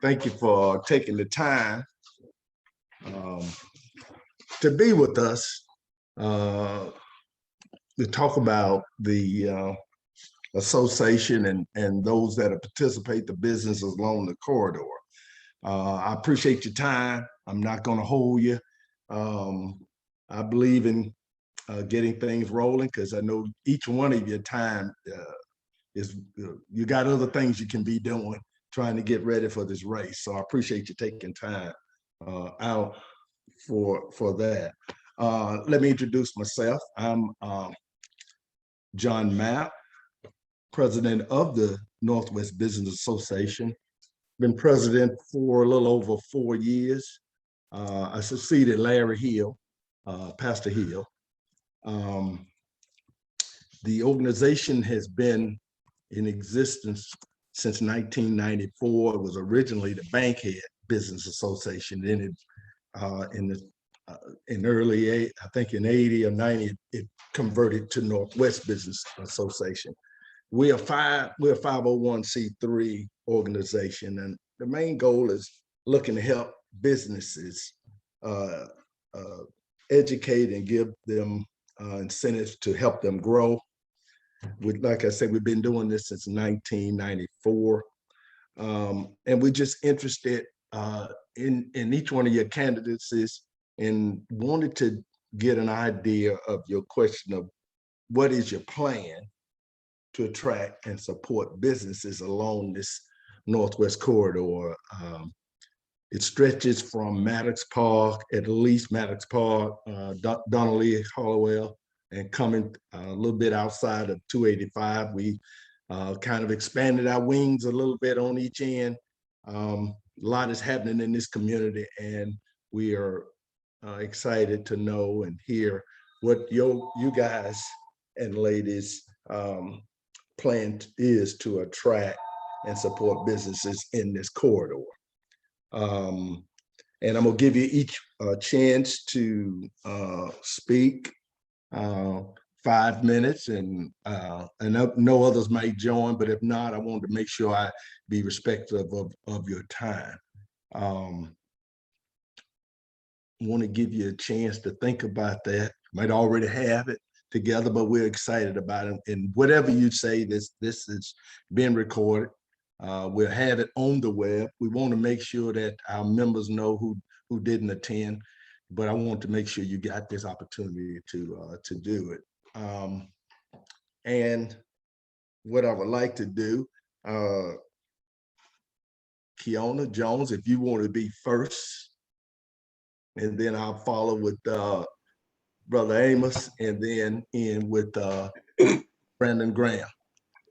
thank you for taking the time to be with us to talk about the association and those that participate the businesses along the corridor. I appreciate your time. I'm not going to hold you. I believe in getting things rolling because I know each one of your time is you got other things you can be doing trying to get ready for this race. So I appreciate you taking time out for that. Let me introduce myself. I'm John Mapp, president of the Northwest Business Association. Been president for a little over 4 years. I succeeded Larry Hill, Pastor Hill. The organization has been in existence since 1994. It was originally the Bankhead Business Association. Then it, in early, I think in 80 or 90, it converted to Northwest Business Association. We're a 501c3 organization, and the main goal is looking to help businesses educate and give them incentives to help them grow. Like I said, we've been doing this since 1994, and we're just interested in each one of your candidates and wanted to get an idea of your question of what is your plan to attract and support businesses along this Northwest corridor. It stretches from Maddox Park, at least Maddox Park, Donnelly, Hollowell, and coming a little bit outside of 285. We kind of expanded our wings a little bit on each end. A lot is happening in this community, and we are excited to know and hear what you guys and ladies plan is to attract and support businesses in this corridor. And I'm gonna give you each a chance to speak 5 minutes, and no others may join, but if not, I wanted to make sure I be respectful of your time. Want to give you a chance to think about that. Might already have it together, but we're excited about it. And whatever you say, this is being recorded. We'll have it on the web. We want to make sure that our members know who didn't attend, but I want to make sure you got this opportunity to do it. And what I would like to do, Kiona Jones, if you want to be first, and then I'll follow with Brother Amos, and then end with Brandon Graham.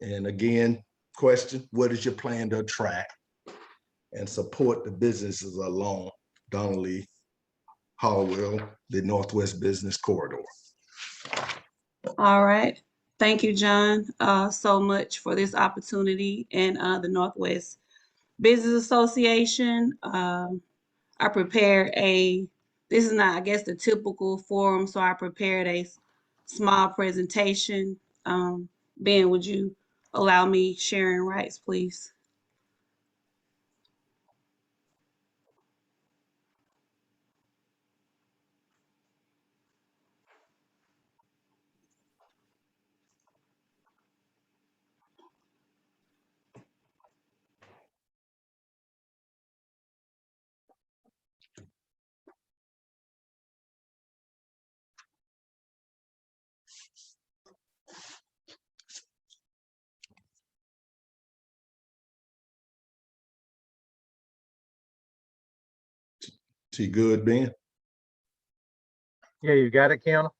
And again, question, what is your plan to attract and support the businesses along Donnelly, Hollowell, the Northwest Business Corridor? All right. Thank you, John, so much for this opportunity. And the Northwest Business Association, I prepared this is not, I guess, the typical forum, so I prepared a small presentation. Ben, would you allow me sharing rights, please? She good, Ben? Yeah, you got it, Kiana?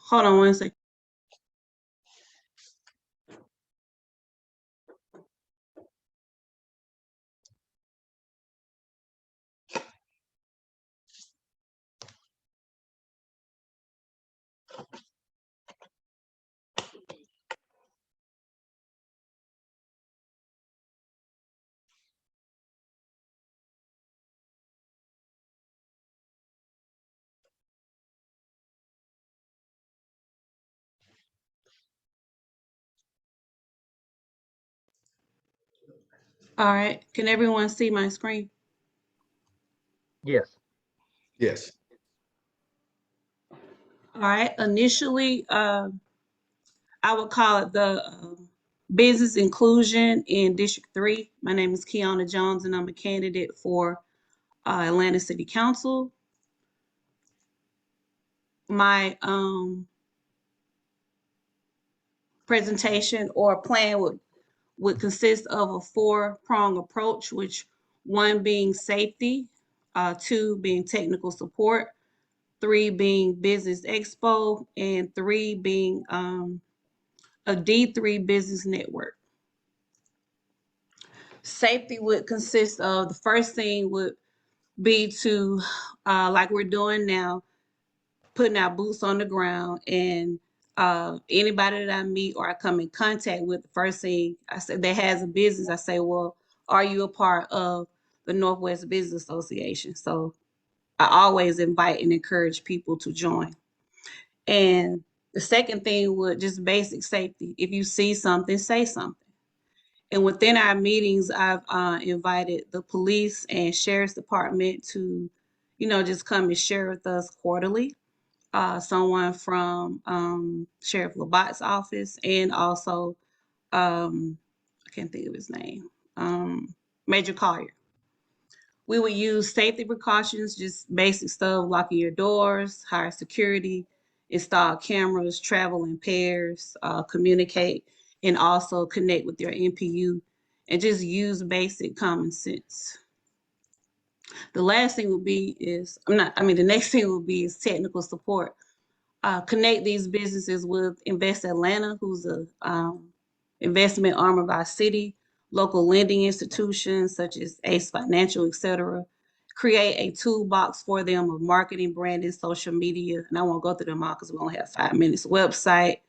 Hold on one second. All right. Can everyone see my screen? Yes. Yes. All right. Initially, I would call it the business inclusion in District 3. My name is Kiana Jones, and I'm a candidate for Atlanta City Council. My presentation or plan would consist of a four-prong approach, which one being safety, two being technical support, three being business expo, and three being a D3 business network. Safety would consist of the first thing would be to, like we're doing now, putting our boots on the ground and anybody that I meet or I come in contact with, the first thing I said that has a business, I say, well, are you a part of the Northwest Business Association? So I always invite and encourage people to join. And the second thing would just basic safety. If you see something, say something. And within our meetings, I've invited the police and sheriff's department to, just come and share with us quarterly. Someone from Sheriff Labatt's office and also, I can't think of his name, Major Collier. We would use safety precautions, just basic stuff, locking your doors, hire security, install cameras, travel in pairs, communicate, and also connect with your NPU and just use basic common sense. The last thing would be is, the next thing would be is technical support. Connect these businesses with Invest Atlanta, who's a investment arm of our city, local lending institutions such as ACE Financial, et cetera. Create a toolbox for them of marketing, branding, social media, and I won't go through them all because we only have 5 minutes. Website,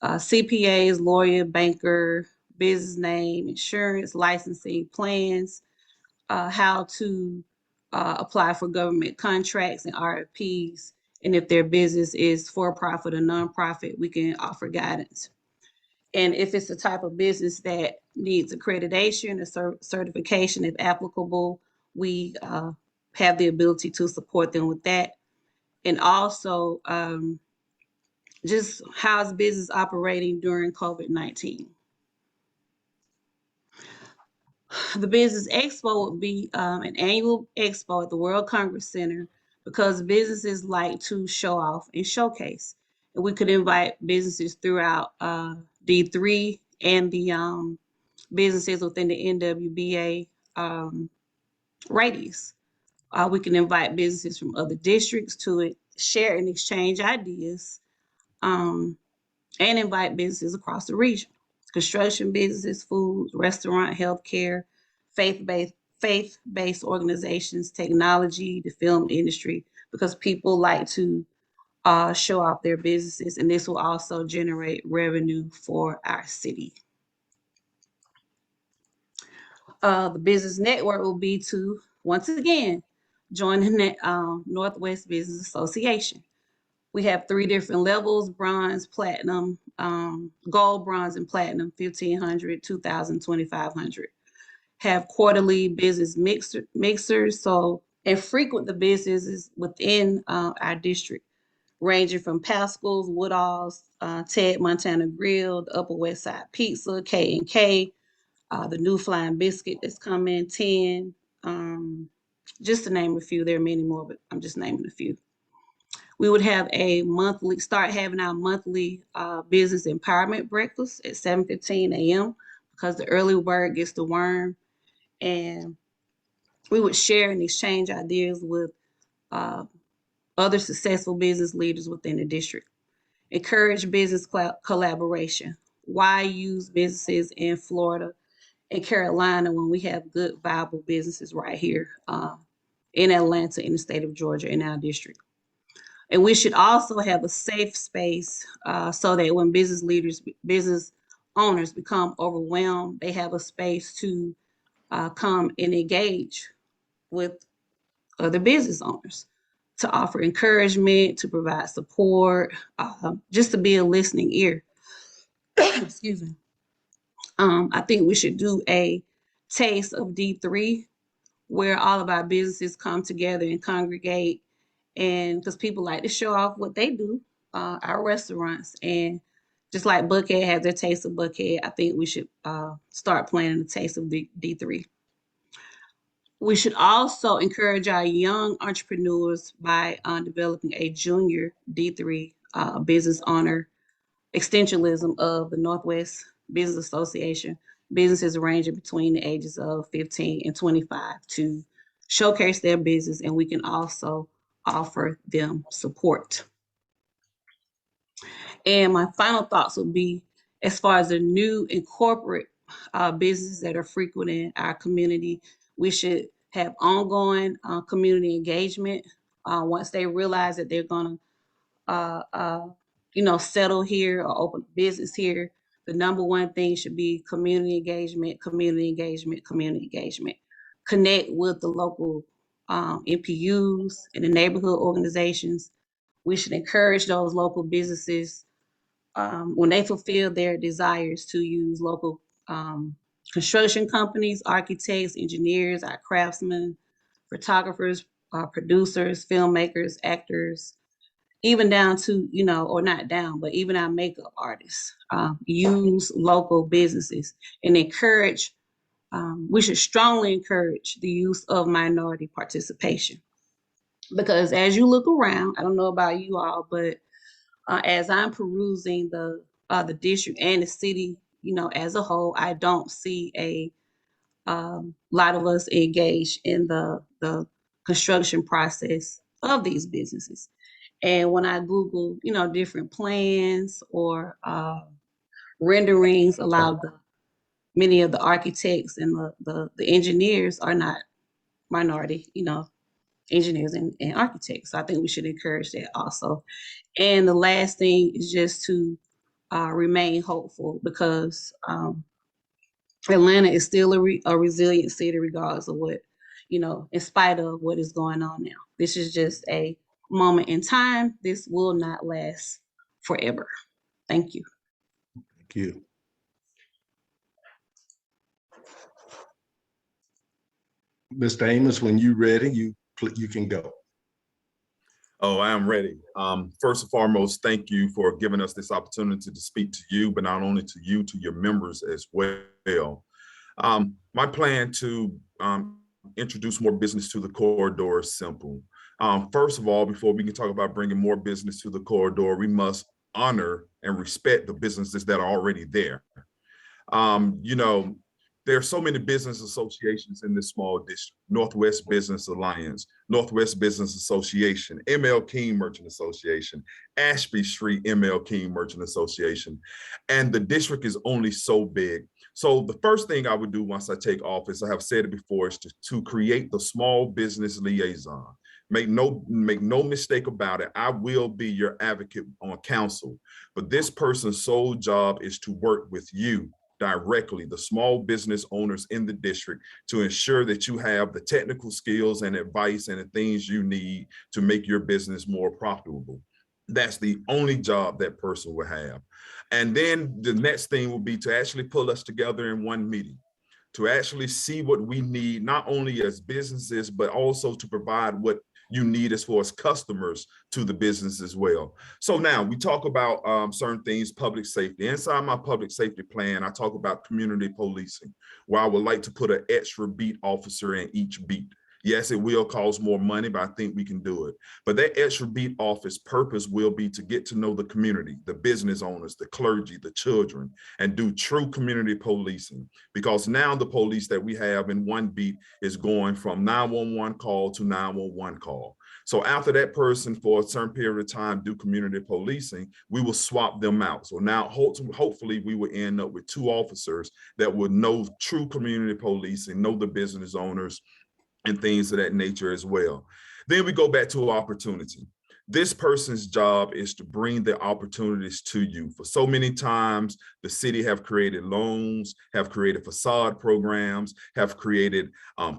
CPAs, lawyer, banker, business name, insurance, licensing, plans, how to apply for government contracts and RFPs. And if their business is for profit or nonprofit, we can offer guidance. And if it's the type of business that needs accreditation or certification, if applicable, we have the ability to support them with that. And also, just how's business operating during COVID-19? The Business Expo would be an annual expo at the World Congress Center because businesses like to show off and showcase. And we could invite businesses throughout D3 and the businesses within the NWBA radius. We can invite businesses from other districts to share and exchange ideas and invite businesses across the region. Construction businesses, food, restaurant, healthcare, faith-based organizations, technology, the film industry, because people like to show off their businesses, and this will also generate revenue for our city. The business network will be to, once again, join the Northwest Business Association. We have 3 different levels: bronze, platinum, gold, bronze, and platinum, 1,500, 2,000, 2,500. Have quarterly business mixers, and frequent the businesses within our district, ranging from Pascal's, Woodall's, Ted Montana Grill, the Upper West Side Pizza, K&K, the New Flying Biscuit that's coming, 10, just to name a few. There are many more, but I'm just naming a few. We would have start having our monthly business empowerment breakfast at 7:15 a.m. because the early bird gets the worm. And we would share and exchange ideas with other successful business leaders within the district. Encourage business collaboration. Why use businesses in Florida and Carolina when we have good, viable businesses right here in Atlanta, in the state of Georgia, in our district? And we should also have a safe space so that when business owners become overwhelmed, they have a space to come and engage with other business owners, to offer encouragement, to provide support, just to be a listening ear. Excuse me. I think we should do a taste of D3, where all of our businesses come together and congregate, and because people like to show off what they do, our restaurants, and just like Buckhead has their taste of Buckhead, I think we should start planning the taste of D3. We should also encourage our young entrepreneurs by developing a junior D3 business owner extensionism of the Northwest Business Association, businesses ranging between the ages of 15 and 25 to showcase their business, and we can also offer them support. And my final thoughts would be, as far as the new and corporate businesses that are frequenting our community, we should have ongoing community engagement. Once they realize that they're gonna settle here or open a business here, the number one thing should be community engagement, community engagement, community engagement. Connect with the local NPUs and the neighborhood organizations. We should encourage those local businesses when they fulfill their desires to use local construction companies, architects, engineers, our craftsmen, photographers, producers, filmmakers, actors, even down to, or not down, but even our makeup artists, use local businesses and encourage, we should strongly encourage the use of minority participation. Because as you look around, I don't know about you all, but as I'm perusing the district and the city, as a whole, I don't see a lot of us engaged in the construction process of these businesses. And when I Google, different plans or renderings, many of the architects and the engineers are not minority, engineers and architects. So I think we should encourage that also. And the last thing is just to remain hopeful, because Atlanta is still a resilient city regardless of what, in spite of what is going on now. This is just a moment in time. This will not last forever. Thank you. Thank you. Mr. Amos, when you're ready, you can go. Oh, I am ready. First and foremost, thank you for giving us this opportunity to speak to you, but not only to you, to your members as well. My plan to introduce more business to the corridor is simple. First of all, before we can talk about bringing more business to the corridor, we must honor and respect the businesses that are already there. There are so many business associations in this small district: Northwest Business Alliance, Northwest Business Association, ML King Merchant Association, Ashby Street ML King Merchant Association, and the district is only so big. So the first thing I would do once I take office, I have said it before, is to create the small business liaison. Make no mistake about it, I will be your advocate on council, but this person's sole job is to work with you directly, the small business owners in the district, to ensure that you have the technical skills and advice and the things you need to make your business more profitable. That's the only job that person will have. And then the next thing will be to actually pull us together in one meeting, to actually see what we need, not only as businesses, but also to provide what you need as far as customers to the business as well. So now we talk about certain things, public safety. Inside my public safety plan, I talk about community policing, where I would like to put an extra beat officer in each beat. Yes, it will cost more money, but I think we can do it. But that extra beat office purpose will be to get to know the community, the business owners, the clergy, the children, and do true community policing. Because now the police that we have in one beat is going from 911 call to 911 call. So after that person for a certain period of time do community policing, we will swap them out. So now hopefully we will end up with 2 officers that will know true community policing, know the business owners, and things of that nature as well. Then we go back to opportunity. This person's job is to bring the opportunities to you. For so many times, The city have created loans, have created facade programs, have created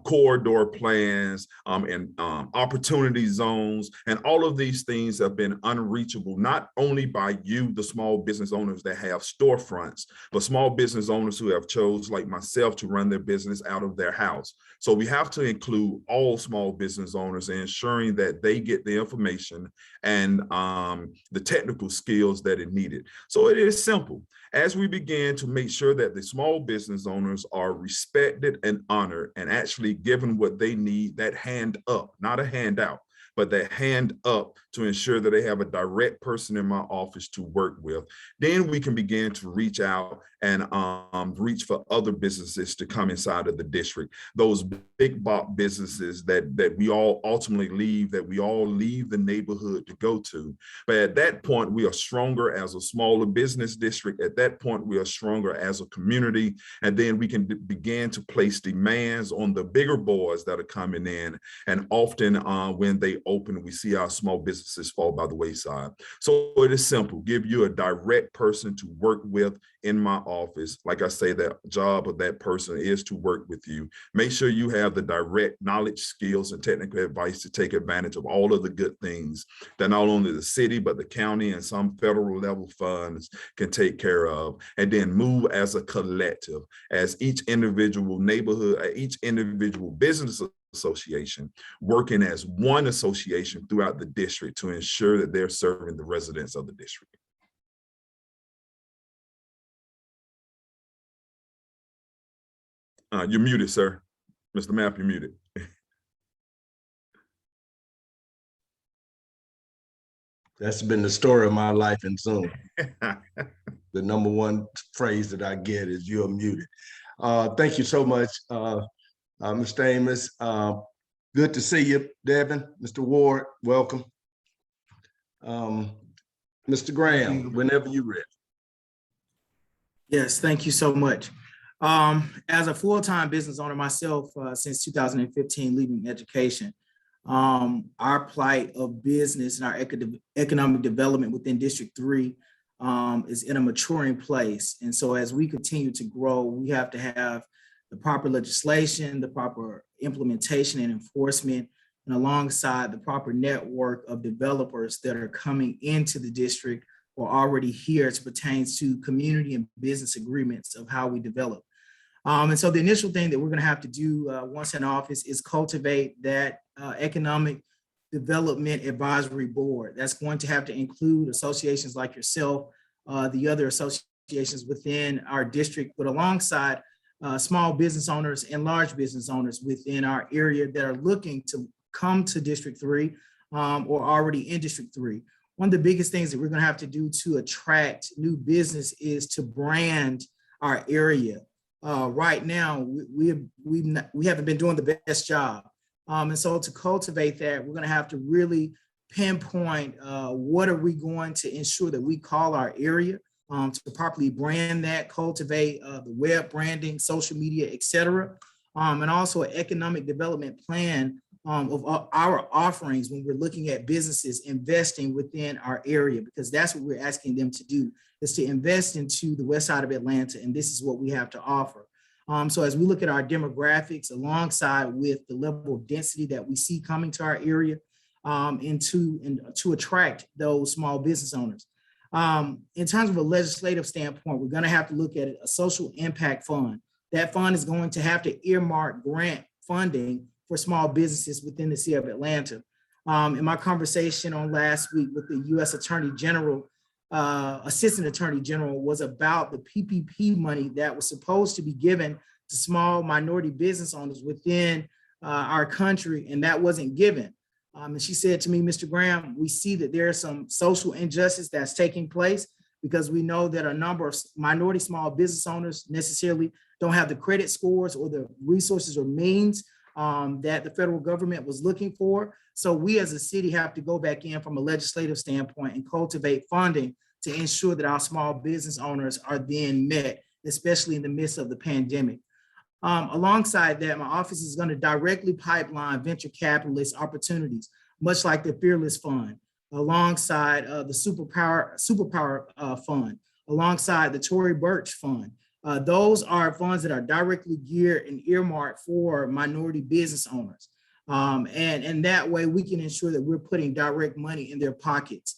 corridor plans and opportunity zones. And all of these things have been unreachable, not only by you, the small business owners that have storefronts, but small business owners who have chose, like myself, to run their business out of their house. So we have to include all small business owners in ensuring that they get the information and the technical skills that it needed. So it is simple. As we begin to make sure that the small business owners are respected and honored and actually given what they need, that hand up, not a handout, but that hand up to ensure that they have a direct person in my office to work with, then we can begin to reach out and reach for other businesses to come inside of the district. Those big box businesses that we all ultimately leave, that we all leave the neighborhood to go to. But at that point, we are stronger as a smaller business district. At that point, we are stronger as a community. And then we can begin to place demands on the bigger boys that are coming in. And often when they open, we see our small businesses fall by the wayside. So it is simple. Give you a direct person to work with in my office. Like I say, that job of that person is to work with you. Make sure you have the direct knowledge, skills, and technical advice to take advantage of all of the good things that not only the city, but the county and some federal level funds can take care of. And then move as a collective, as each individual neighborhood, each individual business association, working as one association throughout the district to ensure that they're serving the residents of the district. You're muted, sir. Mr. Mapp, you're muted. That's been the story of my life in Zoom. The number one phrase that I get is "you're muted." Thank you so much, Mr. Amos. Good to see you, Devin. Mr. Ward, welcome. Mr. Graham, whenever you're ready. Yes, thank you so much. As a full-time business owner myself, since 2015, leaving education, our plight of business and our economic development within District 3 is in a maturing place. And so as we continue to grow, we have to have the proper legislation, the proper implementation and enforcement, and alongside the proper network of developers that are coming into the district or already here as it pertains to community and business agreements of how we develop. And so the initial thing that we're going to have to do once in office is cultivate that economic development advisory board. That's going to have to include associations like yourself, the other associations within our district, but alongside small business owners and large business owners within our area that are looking to come to District 3 or already in District 3. One of the biggest things that we're going to have to do to attract new business is to brand our area. Right now, we haven't been doing the best job. And so to cultivate that, we're going to have to really pinpoint what are we going to ensure that we call our area to properly brand that, cultivate the web branding, social media, et cetera. And also an economic development plan of our offerings when we're looking at businesses investing within our area, because that's what we're asking them to do, is to invest into the west side of Atlanta, and this is what we have to offer. So as we look at our demographics alongside with the level of density that we see coming to our area and to attract those small business owners. In terms of a legislative standpoint, we're going to have to look at a social impact fund. That fund is going to have to earmark grant funding for small businesses within the city of Atlanta. In my conversation on last week with the U.S. Attorney General, Assistant Attorney General, was about the PPP money that was supposed to be given to small minority business owners within our country, and that wasn't given. And she said to me, Mr. Graham, we see that there is some social injustice that's taking place because we know that a number of minority small business owners necessarily don't have the credit scores or the resources or means that the federal government was looking for. So we as a city have to go back in from a legislative standpoint and cultivate funding to ensure that our small business owners are then met, especially in the midst of the pandemic. Alongside that, my office is going to directly pipeline venture capitalist opportunities, much like the Fearless Fund, alongside the Superpower Fund, alongside the Tory Burch Fund. Those are funds that are directly geared and earmarked for minority business owners. And that way we can ensure that we're putting direct money in their pockets.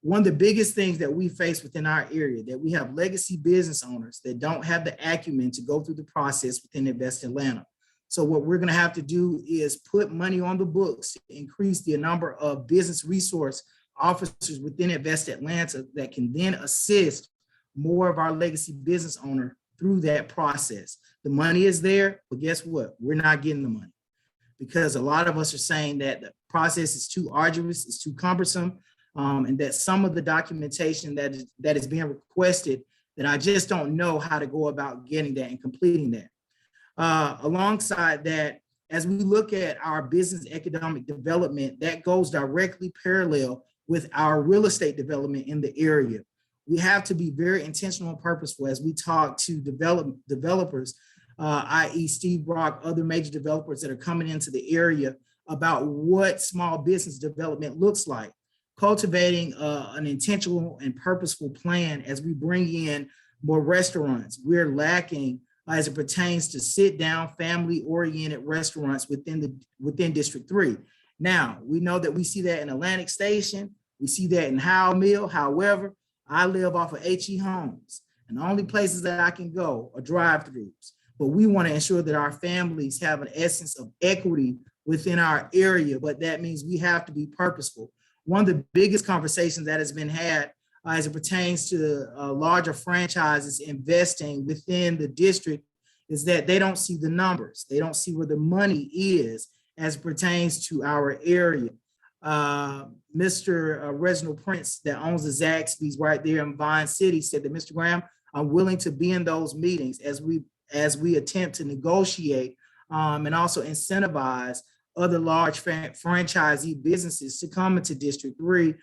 One of the biggest things that we face within our area, that we have legacy business owners that don't have the acumen to go through the process within Invest Atlanta. So what we're going to have to do is put money on the books to increase the number of business resource officers within Invest Atlanta that can then assist more of our legacy business owner through that process. The money is there, but guess what? We're not getting the money because a lot of us are saying that the process is too arduous, it's too cumbersome, and that some of the documentation that is being requested, that I just don't know how to go about getting that and completing that. Alongside that, as we look at our business economic development, that goes directly parallel with our real estate development in the area. We have to be very intentional and purposeful as we talk to developers, i.e. Steve Brock, other major developers that are coming into the area, about what small business development looks like. Cultivating an intentional and purposeful plan as we bring in more restaurants. We're lacking as it pertains to sit-down, family-oriented restaurants within District 3. Now, we know that we see that in Atlantic Station, we see that in Howell Mill. However, I live off of H.E. Homes, and the only places that I can go are drive-throughs. But we want to ensure that our families have an essence of equity within our area, but that means we have to be purposeful. One of the biggest conversations that has been had as it pertains to larger franchises investing within the district is that they don't see the numbers. They don't see where the money is as it pertains to our area. Mr. Reginald Prince that owns the Zaxby's right there in Vine City said that, Mr. Graham, I'm willing to be in those meetings as we attempt to negotiate and also incentivize other large franchisee businesses to come into District 3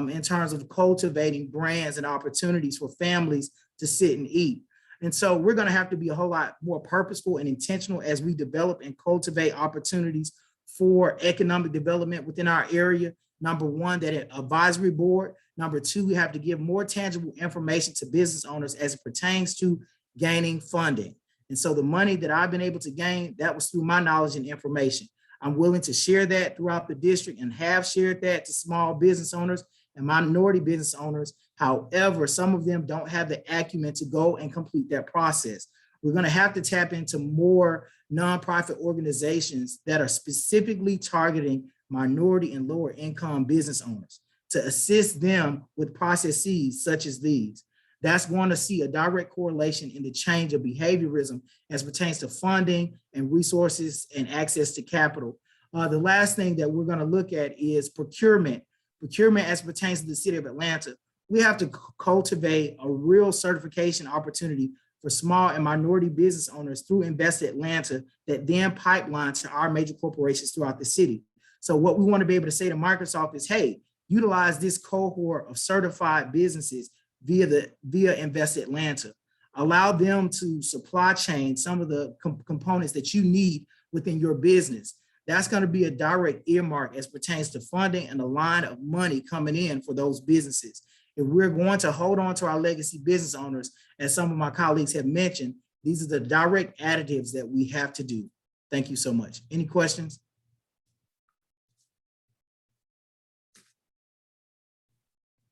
in terms of cultivating brands and opportunities for families to sit and eat. And so we're going to have to be a whole lot more purposeful and intentional as we develop and cultivate opportunities for economic development within our area. Number one, that advisory board. Number two, we have to give more tangible information to business owners as it pertains to gaining funding. And so the money that I've been able to gain, that was through my knowledge and information. I'm willing to share that throughout the district and have shared that to small business owners and minority business owners. However, some of them don't have the acumen to go and complete that process. We're going to have to tap into more nonprofit organizations that are specifically targeting minority and lower income business owners to assist them with processes such as these. That's going to see a direct correlation in the change of behaviorism as pertains to funding and resources and access to capital. The last thing that we're going to look at is procurement. Procurement as pertains to the city of Atlanta. We have to cultivate a real certification opportunity for small and minority business owners through Invest Atlanta that then pipeline to our major corporations throughout the city. So what we want to be able to say to Microsoft is, hey, utilize this cohort of certified businesses via Invest Atlanta. Allow them to supply chain some of the components that you need within your business. That's going to be a direct earmark as pertains to funding and a line of money coming in for those businesses. If we're going to hold on to our legacy business owners, as some of my colleagues have mentioned, these are the direct additives that we have to do. Thank you so much. Any questions?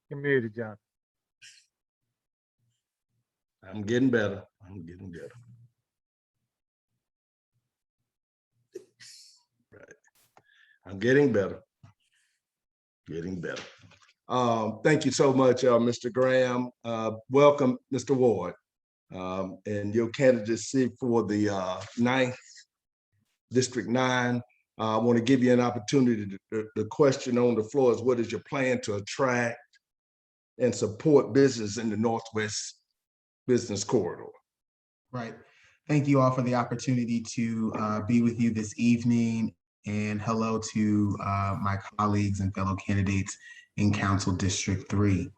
You're muted, John. I'm getting better. I'm getting better. Right. I'm getting better. Getting better. Thank you so much, Mr. Graham. Welcome, Mr. Ward, and your candidacy for the 9th District 9. I want to give you an opportunity. The question on the floor is, what is your plan to attract and support business in the Northwest Business Corridor? Right. Thank you all for the opportunity to be with you this evening, and hello to my colleagues and fellow candidates in Council District 3.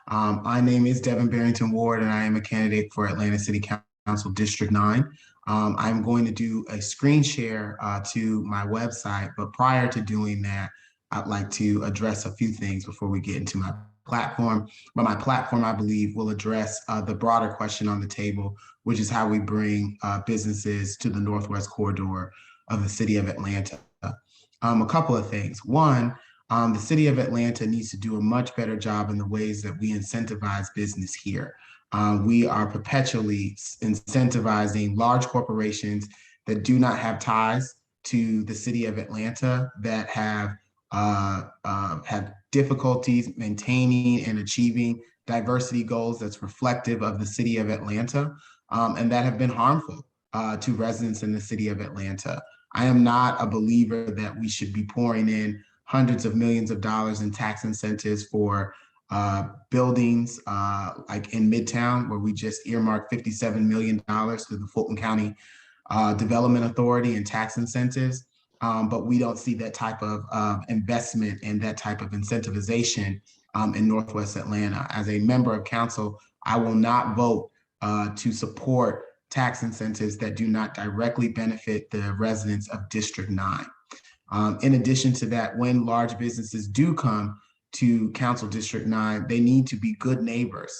My name is Devin Barrington Ward, and I am a candidate for Atlanta City Council District 9. I'm going to do a screen share to my website, but prior to doing that, I'd like to address a few things before we get into my platform, but my platform, I believe, will address the broader question on the table, which is how we bring businesses to the Northwest corridor of the city of Atlanta. A couple of things. One, the city of Atlanta needs to do a much better job in the ways that we incentivize business here. We are perpetually incentivizing large corporations that do not have ties to the city of Atlanta, that have difficulties maintaining and achieving diversity goals that's reflective of the city of Atlanta, and that have been harmful to residents in the city of Atlanta. I am not a believer that we should be pouring in hundreds of millions of dollars in tax incentives for buildings like in Midtown, where we just earmarked $57 million to the Fulton County Development Authority and tax incentives. But we don't see that type of investment and that type of incentivization in Northwest Atlanta. As a member of council, I will not vote to support tax incentives that do not directly benefit the residents of District 9. In addition to that, when large businesses do come to Council District 9, they need to be good neighbors.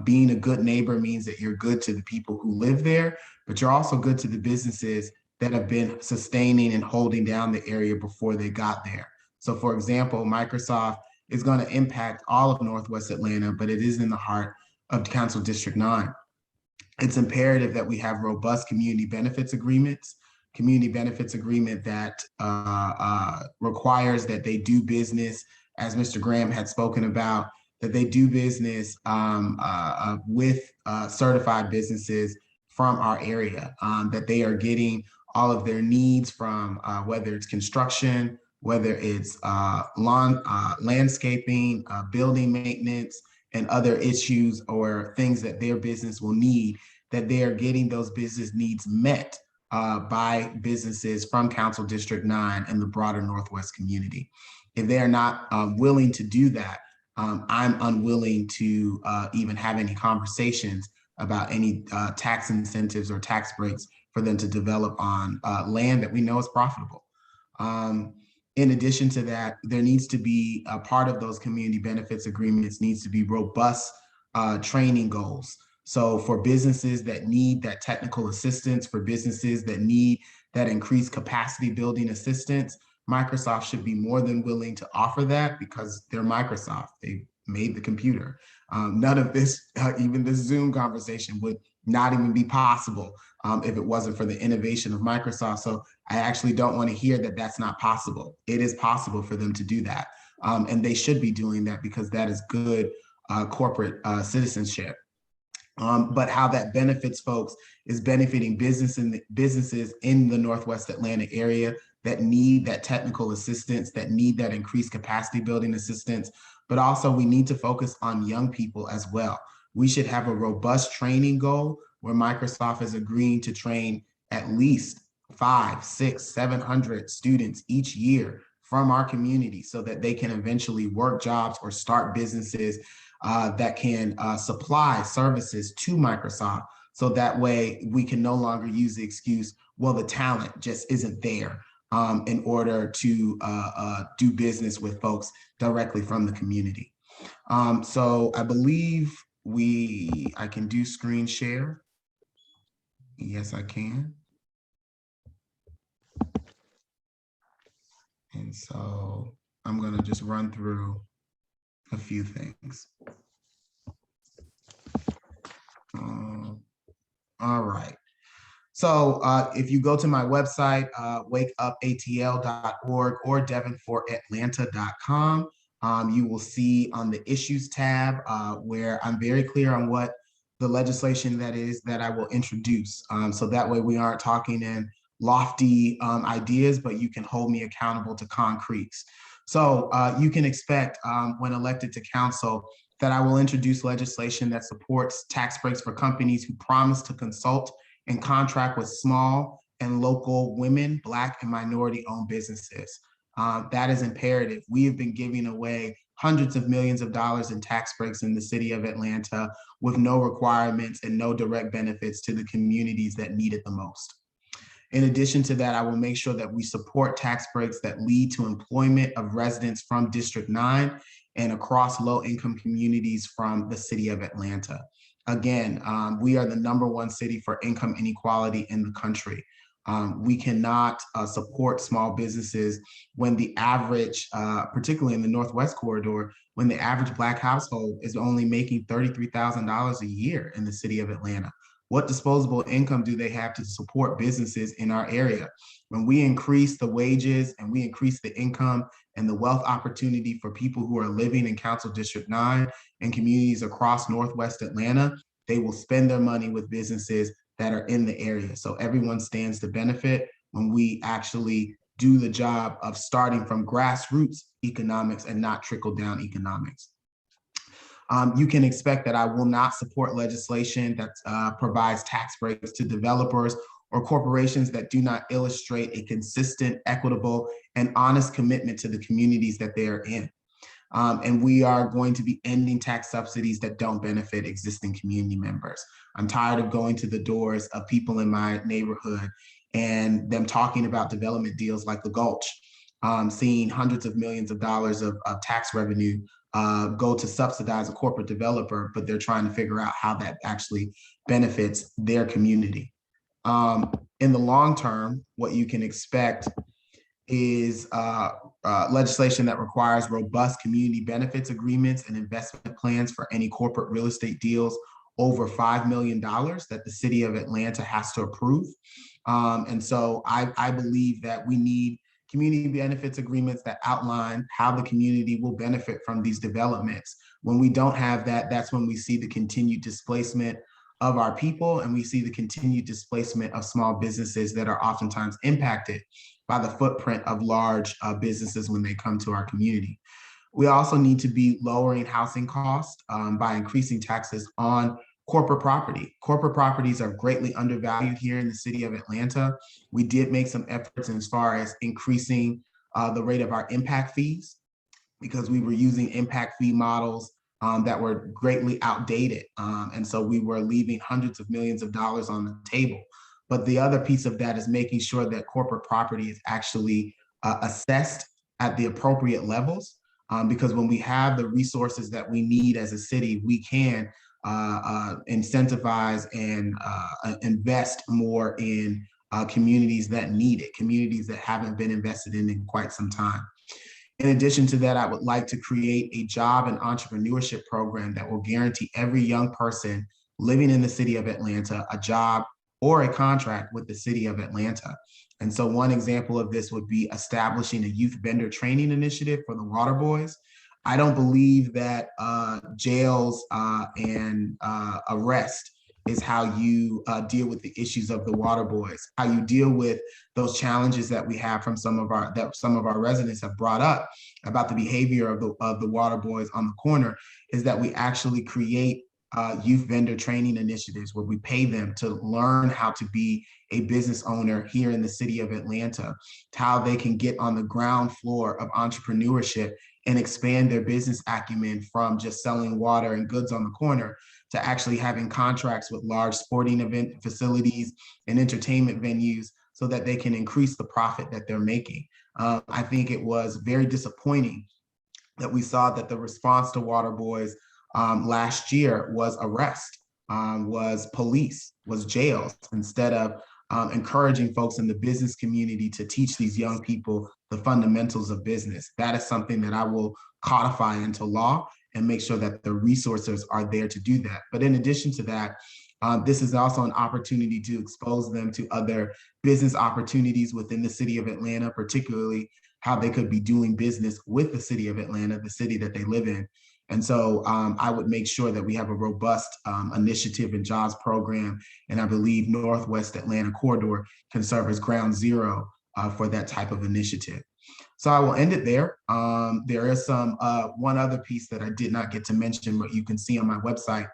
Being a good neighbor means that you're good to the people who live there, but you're also good to the businesses that have been sustaining and holding down the area before they got there. So for example, Microsoft is going to impact all of Northwest Atlanta, but it is in the heart of Council District 9. It's imperative that we have robust community benefits agreements, community benefits agreement that requires that they do business, as Mr. Graham had spoken about, that they do business with certified businesses from our area, that they are getting all of their needs from whether it's construction, whether it's landscaping, building maintenance, and other issues or things that their business will need, that they are getting those business needs met by businesses from Council District 9 and the broader Northwest community. If they are not willing to do that, I'm unwilling to even have any conversations about any tax incentives or tax breaks for them to develop on land that we know is profitable. In addition to that, there needs to be a part of those community benefits agreements needs to be robust training goals. So for businesses that need that technical assistance, for businesses that need that increased capacity building assistance, Microsoft should be more than willing to offer that because they're Microsoft. They made the computer. None of this, even this Zoom conversation would not even be possible if it wasn't for the innovation of Microsoft. So I actually don't want to hear that that's not possible. It is possible for them to do that. And they should be doing that because that is good corporate citizenship. But how that benefits folks is benefiting businesses in the Northwest Atlanta area that need that technical assistance, that need that increased capacity building assistance. But also we need to focus on young people as well. We should have a robust training goal where Microsoft is agreeing to train at least 500, 600, 700 students each year from our community so that they can eventually work jobs or start businesses that can supply services to Microsoft. So that way we can no longer use the excuse, well, the talent just isn't there in order to do business with folks directly from the community. So I believe I can do screen share. Yes, I can. And so I'm gonna just run through a few things. All right. So if you go to my website, wakeupatl.org or devonforatlanta.com, you will see on the issues tab where I'm very clear on what the legislation that is that I will introduce. So that way we aren't talking in lofty ideas, but you can hold me accountable to concretes. So you can expect when elected to council that I will introduce legislation that supports tax breaks for companies who promise to consult and contract with small and local women, Black and minority-owned businesses. That is imperative. We have been giving away hundreds of millions of dollars in tax breaks in the city of Atlanta with no requirements and no direct benefits to the communities that need it the most. In addition to that, I will make sure that we support tax breaks that lead to employment of residents from District 9 and across low-income communities from the city of Atlanta. Again, we are the #1 city for income inequality in the country. We cannot support small businesses when the average, particularly in the Northwest corridor, when the average Black household is only making $33,000 a year in the city of Atlanta. What disposable income do they have to support businesses in our area? When we increase the wages and we increase the income and the wealth opportunity for people who are living in Council District 9 and communities across Northwest Atlanta, they will spend their money with businesses that are in the area. So everyone stands to benefit when we actually do the job of starting from grassroots economics and not trickle down economics. You can expect that I will not support legislation that provides tax breaks to developers or corporations that do not illustrate a consistent, equitable, and honest commitment to the communities that they are in. And we are going to be ending tax subsidies that don't benefit existing community members. I'm tired of going to the doors of people in my neighborhood and them talking about development deals like the Gulch, seeing hundreds of millions of dollars of tax revenue go to subsidize a corporate developer, but they're trying to figure out how that actually benefits their community. In the long term, what you can expect is legislation that requires robust community benefits agreements and investment plans for any corporate real estate deals over $5 million that the city of Atlanta has to approve. And so I believe that we need community benefits agreements that outline how the community will benefit from these developments. When we don't have that, that's when we see the continued displacement of our people, and we see the continued displacement of small businesses that are oftentimes impacted by the footprint of large businesses when they come to our community. We also need to be lowering housing costs by increasing taxes on corporate property. Corporate properties are greatly undervalued here in the city of Atlanta. We did make some efforts as far as increasing the rate of our impact fees, because we were using impact fee models that were greatly outdated. And so we were leaving hundreds of millions of dollars on the table. But the other piece of that is making sure that corporate property is actually assessed at the appropriate levels, because when we have the resources that we need as a city, we can incentivize and invest more in communities that need it, communities that haven't been invested in quite some time. In addition to that, I would like to create a job and entrepreneurship program that will guarantee every young person living in the city of Atlanta a job or a contract with the city of Atlanta. And so one example of this would be establishing a youth vendor training initiative for the water boys. I don't believe that jails and arrest is how you deal with the issues of the water boys. How you deal with those challenges that we have from some of our residents have brought up about the behavior of the water boys on the corner is that we actually create youth vendor training initiatives where we pay them to learn how to be a business owner here in the city of Atlanta, how they can get on the ground floor of entrepreneurship and expand their business acumen from just selling water and goods on the corner to actually having contracts with large sporting event facilities and entertainment venues so that they can increase the profit that they're making. I think it was very disappointing that we saw that the response to water boys last year was arrest, was police, was jails, instead of encouraging folks in the business community to teach these young people the fundamentals of business. That is something that I will codify into law and make sure that the resources are there to do that. But in addition to that, this is also an opportunity to expose them to other business opportunities within the city of Atlanta, particularly how they could be doing business with the city of Atlanta, the city that they live in. And so I would make sure that we have a robust initiative and jobs program. And I believe Northwest Atlanta corridor can serve as ground zero for that type of initiative. So I will end it there. There is one other piece that I did not get to mention, but you can see on my website.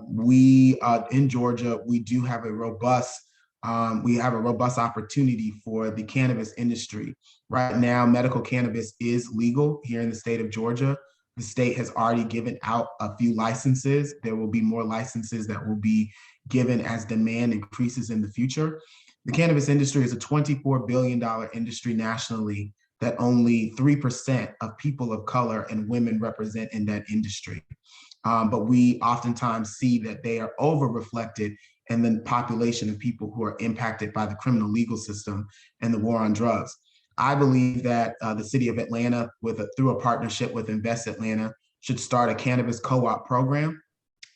We in Georgia, we do have a robust opportunity for the cannabis industry. Right now, medical cannabis is legal here in the state of Georgia. The state has already given out a few licenses. There will be more licenses that will be given as demand increases in the future. The cannabis industry is a $24 billion industry nationally that only 3% of people of color and women represent in that industry. But we oftentimes see that they are over-reflected in the population of people who are impacted by the criminal legal system and the war on drugs. I believe that the city of Atlanta, through a partnership with Invest Atlanta, should start a cannabis co-op program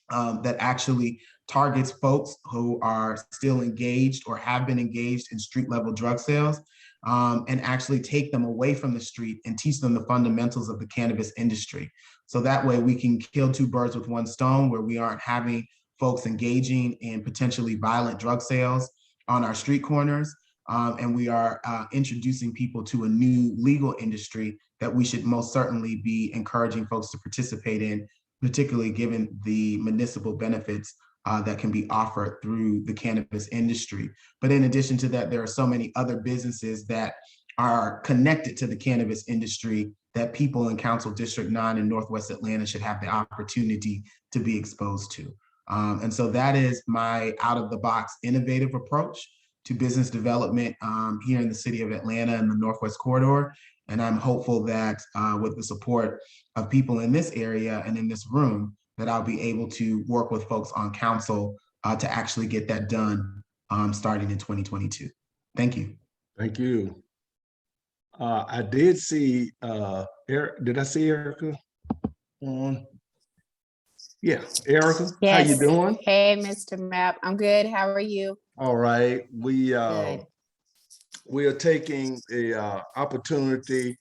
that actually targets folks who are still engaged or have been engaged in street level drug sales, and actually take them away from the street and teach them the fundamentals of the cannabis industry. So that way we can kill two birds with one stone, where we aren't having folks engaging in potentially violent drug sales on our street corners. And we are introducing people to a new legal industry that we should most certainly be encouraging folks to participate in, particularly given the municipal benefits that can be offered through the cannabis industry. But in addition to that, there are so many other businesses that are connected to the cannabis industry that people in Council District 9 in Northwest Atlanta should have the opportunity to be exposed to. And so that is my out-of-the-box innovative approach to business development here in the city of Atlanta and the Northwest Corridor. And I'm hopeful that with the support of people in this area and in this room, that I'll be able to work with folks on council to actually get that done starting in 2022. Thank you. Thank you. I did see, did I see Erica on? Yeah, Erica, how you Yes. doing? Hey, Mr. Mapp. I'm good. How are you? All right, we are taking the opportunity.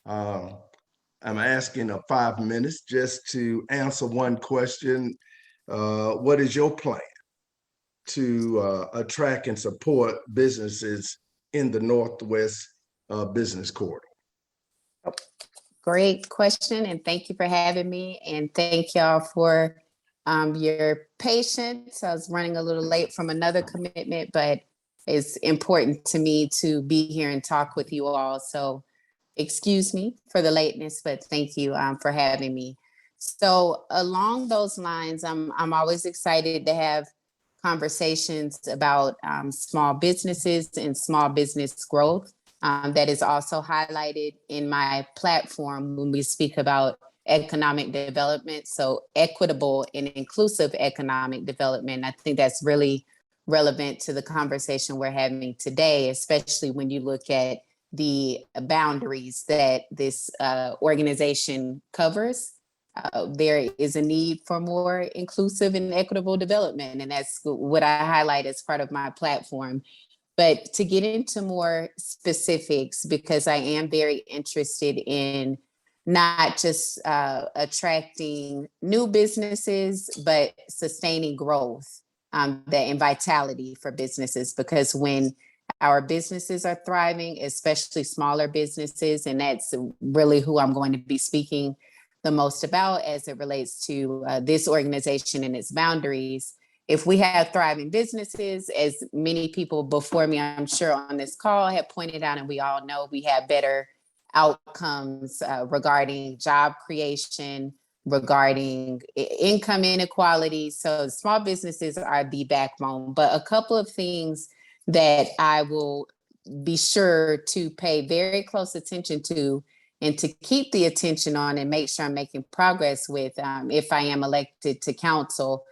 I'm asking 5 minutes just to answer one question. What is your plan to attract and support businesses in the Northwest Business Corridor? Great question, and thank you for having me. And thank y'all for your patience. I was running a little late from another commitment, but it's important to me to be here and talk with you all. So excuse me for the lateness, but thank you for having me. So along those lines, I'm always excited to have conversations about small businesses and small business growth. That is also highlighted in my platform when we speak about economic development. So equitable and inclusive economic development. I think that's really relevant to the conversation we're having today, especially when you look at the boundaries that this organization covers. There is a need for more inclusive and equitable development, and that's what I highlight as part of my platform. But to get into more specifics, because I am very interested in not just attracting new businesses, but sustaining growth and vitality for businesses. Because when our businesses are thriving, especially smaller businesses, and that's really who I'm going to be speaking the most about as it relates to this organization and its boundaries. If we have thriving businesses, as many people before me, I'm sure on this call have pointed out, and we all know, we have better outcomes regarding job creation, regarding income inequality. So small businesses are the backbone. But a couple of things that I will be sure to pay very close attention to and to keep the attention on and make sure I'm making progress with if I am elected to council.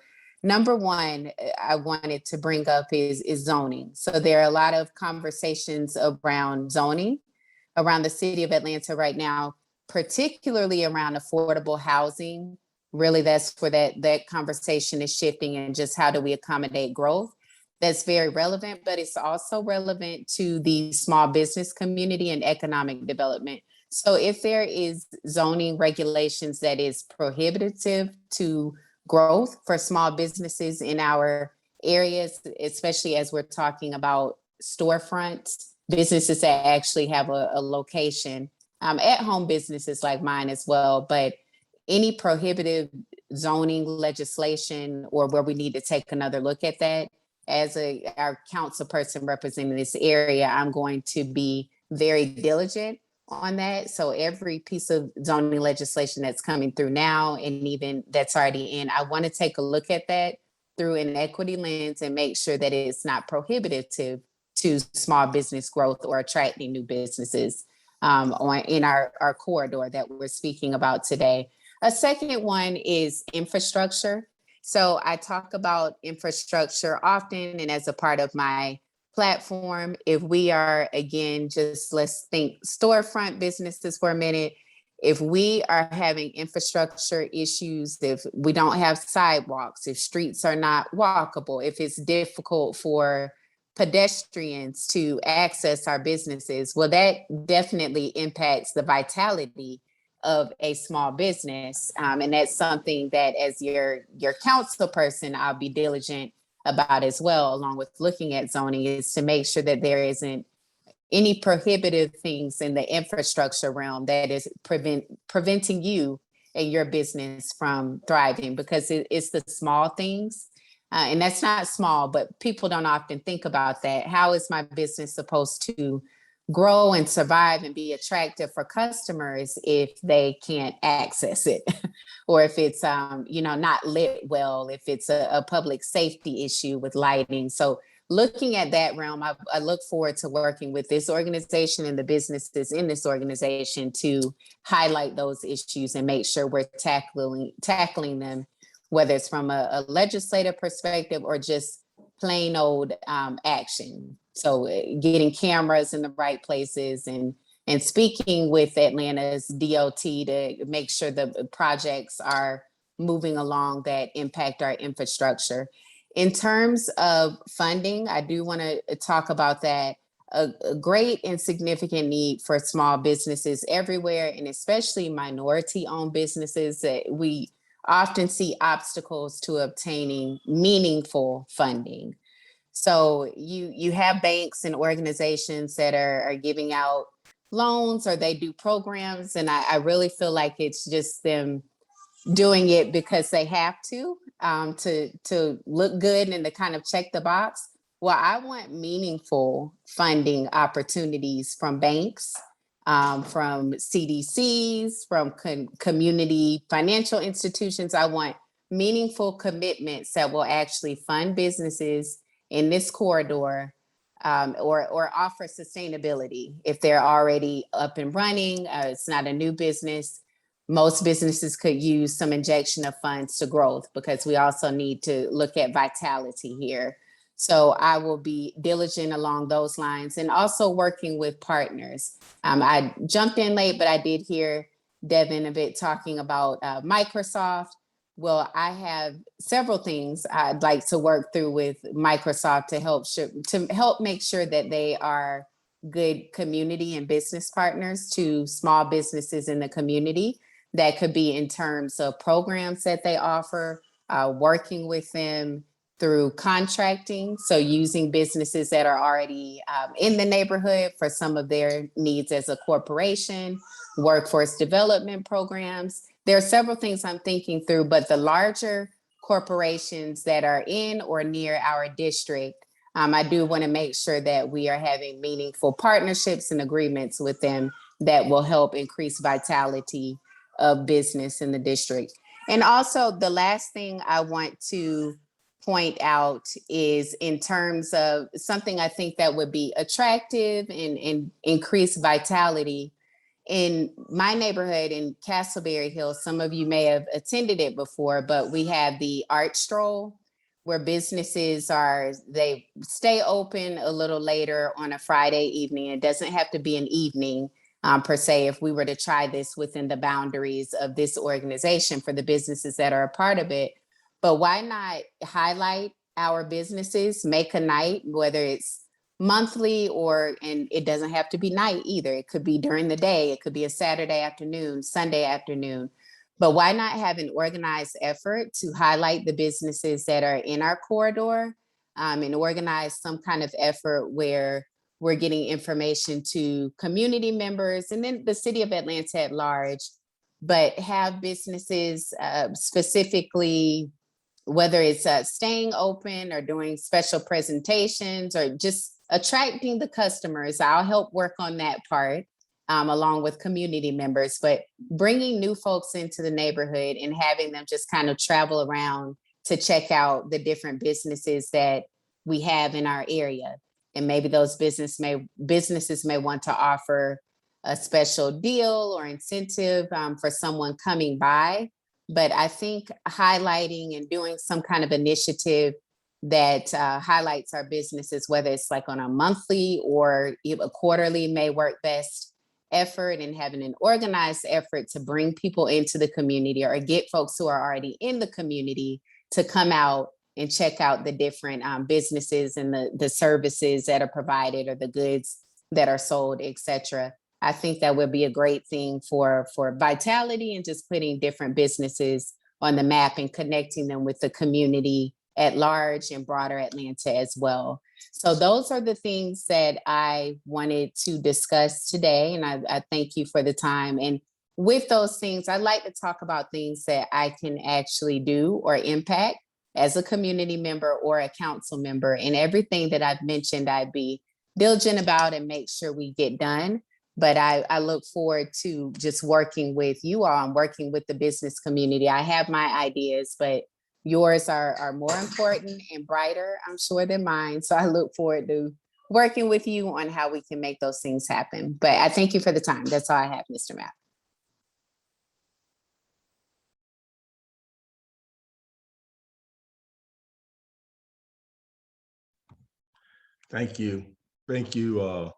Number one, I wanted to bring up is zoning. So there are a lot of conversations around zoning around the city of Atlanta right now, particularly around affordable housing. Really, that's where that conversation is shifting, and just how do we accommodate growth. That's very relevant, but it's also relevant to the small business community and economic development. So if there is zoning regulations that is prohibitive to growth for small businesses in our areas, especially as we're talking about storefronts, businesses that actually have a location, at-home businesses like mine as well, but any prohibitive zoning legislation or where we need to take another look at that, as our council person representing this area, I'm going to be very diligent on that. So every piece of zoning legislation that's coming through now, and even that's already in, I want to take a look at that through an equity lens and make sure that it's not prohibitive to small business growth or attracting new businesses. in our corridor that we're speaking about today. A second one is infrastructure. So I talk about infrastructure often and as a part of my platform. If we are, again, just let's think storefront businesses for a minute. If we are having infrastructure issues, if we don't have sidewalks, if streets are not walkable, if it's difficult for pedestrians to access our businesses, well, that definitely impacts the vitality of a small business. And that's something that as your council person, I'll be diligent about as well, along with looking at zoning, is to make sure that there isn't any prohibitive things in the infrastructure realm that is preventing you and your business from thriving, because it's the small things. And that's not small, but people don't often think about that. How is my business supposed to grow and survive and be attractive for customers if they can't access it? Or if it's not lit well, if it's a public safety issue with lighting. So looking at that realm, I look forward to working with this organization and the businesses in this organization to highlight those issues and make sure we're tackling them, whether it's from a legislative perspective or just plain old action. So getting cameras in the right places and speaking with Atlanta's DOT to make sure the projects are moving along that impact our infrastructure. In terms of funding, I do want to talk about that. A great and significant need for small businesses everywhere, and especially minority-owned businesses, that we often see obstacles to obtaining meaningful funding. So you have banks and organizations that are giving out loans, or they do programs, and I really feel like it's just them doing it because they have to look good and to kind of check the box. Well, I want meaningful funding opportunities from banks, from CDCs, from community financial institutions. I want meaningful commitments that will actually fund businesses in this corridor, or offer sustainability. If they're already up and running, it's not a new business. Most businesses could use some injection of funds to growth, because we also need to look at vitality here. So I will be diligent along those lines, and also working with partners. I jumped in late, but I did hear Devin a bit talking about Microsoft. Well, I have several things I'd like to work through with Microsoft to help make sure that they are good community and business partners to small businesses in the community. That could be in terms of programs that they offer, working with them through contracting. So using businesses that are already in the neighborhood for some of their needs as a corporation, workforce development programs. There are several things I'm thinking through, but the larger corporations that are in or near our district, I do want to make sure that we are having meaningful partnerships and agreements with them that will help increase vitality of business in the district. And also the last thing I want to point out is in terms of something I think that would be attractive and increase vitality. In my neighborhood in Castleberry Hill, some of you may have attended it before, but we have the art stroll where businesses they stay open a little later on a Friday evening. It doesn't have to be an evening per se, if we were to try this within the boundaries of this organization for the businesses that are a part of it. But why not highlight our businesses, make a night, whether it's monthly and it doesn't have to be night either. It could be during the day. It could be a Saturday afternoon, Sunday afternoon. But why not have an organized effort to highlight the businesses that are in our corridor, and organize some kind of effort where we're getting information to community members and then the city of Atlanta at large, but have businesses specifically, whether it's staying open or doing special presentations or just attracting the customers. I'll help work on that part along with community members, but bringing new folks into the neighborhood and having them just kind of travel around to check out the different businesses that we have in our area. And maybe those businesses may want to offer a special deal or incentive for someone coming by. But I think highlighting and doing some kind of initiative that highlights our businesses, whether it's like on a monthly or a quarterly, may work best. Effort and having an organized effort to bring people into the community or get folks who are already in the community to come out and check out the different businesses and the services that are provided or the goods that are sold, et cetera. I think that would be a great thing for vitality and just putting different businesses on the map and connecting them with the community at large and broader Atlanta as well. So those are the things that I wanted to discuss today. And I thank you for the time. And with those things, I like to talk about things that I can actually do or impact as a community member or a council member. And everything that I've mentioned, I'd be diligent about and make sure we get done. But I look forward to just working with you all and working with the business community. I have my ideas, but yours are more important and brighter, I'm sure, than mine. So I look forward to working with you on how we can make those things happen. But I thank you for the time. That's all I have, Mr. Mapp. Thank you. Thank you all.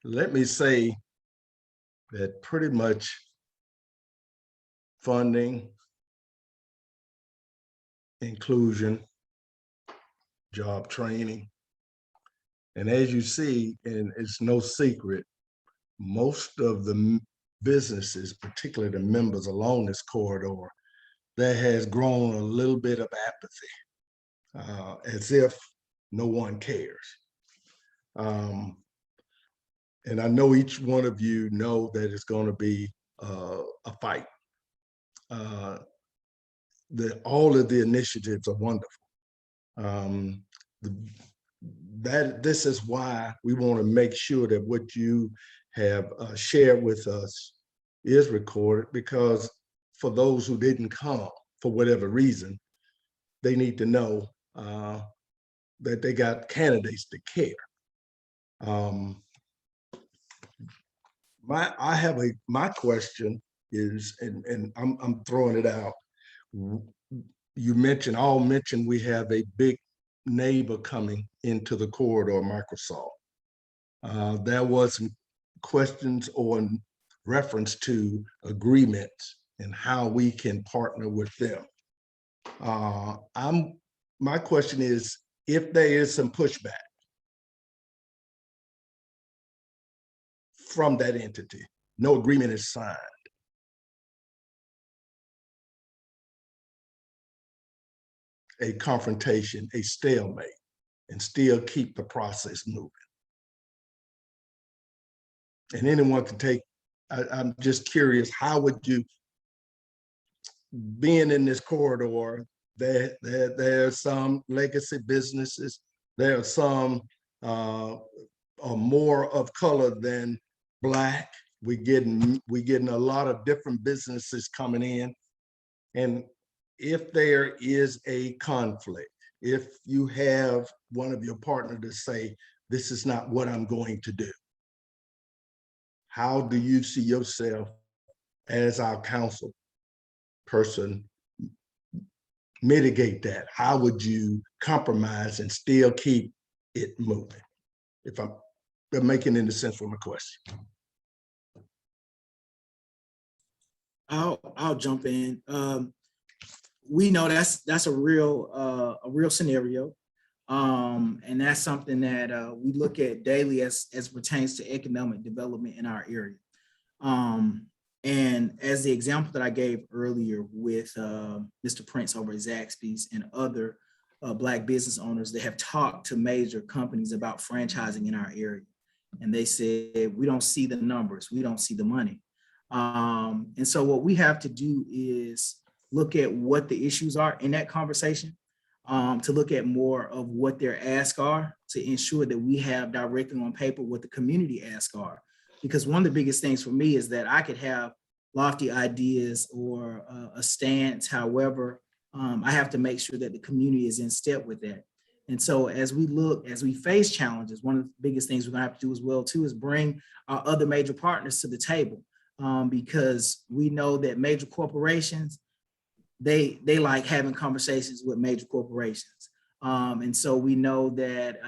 Let me say that pretty much funding, inclusion, job training, and as you see, and it's no secret, most of the businesses, particularly the members along this corridor, there has grown a little bit of apathy, as if no one cares. And I know each one of you know that it's going to be a fight. All of the initiatives are wonderful. This is why we want to make sure that what you have shared with us is recorded, because for those who didn't come for whatever reason, they need to know that they got candidates to care. My question is, and I'm throwing it out. You mentioned, we have a big neighbor coming into the corridor, Microsoft. There was some questions on reference to agreements and how we can partner with them. My question is, if there is some pushback from that entity, no agreement is signed, a confrontation, a stalemate, and still keep the process moving. And anyone can take, I'm just curious, how would you, being in this corridor, there are some legacy businesses, there are some are more of color than Black. We're getting a lot of different businesses coming in. And if there is a conflict, if you have one of your partners to say, this is not what I'm going to do, how do you see yourself as our council person mitigate that? How would you compromise and still keep it moving? If I'm making any sense for my question. I'll jump in. We know that's a real scenario, and that's something that we look at daily as pertains to economic development in our area. And as the example that I gave earlier with Mr. Prince over at Zaxby's and other Black business owners that have talked to major companies about franchising in our area, and they said, we don't see the numbers, we don't see the money. And so what we have to do is look at what the issues are in that conversation, to look at more of what their asks are, to ensure that we have directly on paper what the community asks are. Because one of the biggest things for me is that I could have lofty ideas or a stance. However, I have to make sure that the community is in step with that. And so as we face challenges, one of the biggest things we're gonna have to do as well too is bring our other major partners to the table, because we know that major corporations, they like having conversations with major corporations. And so we know that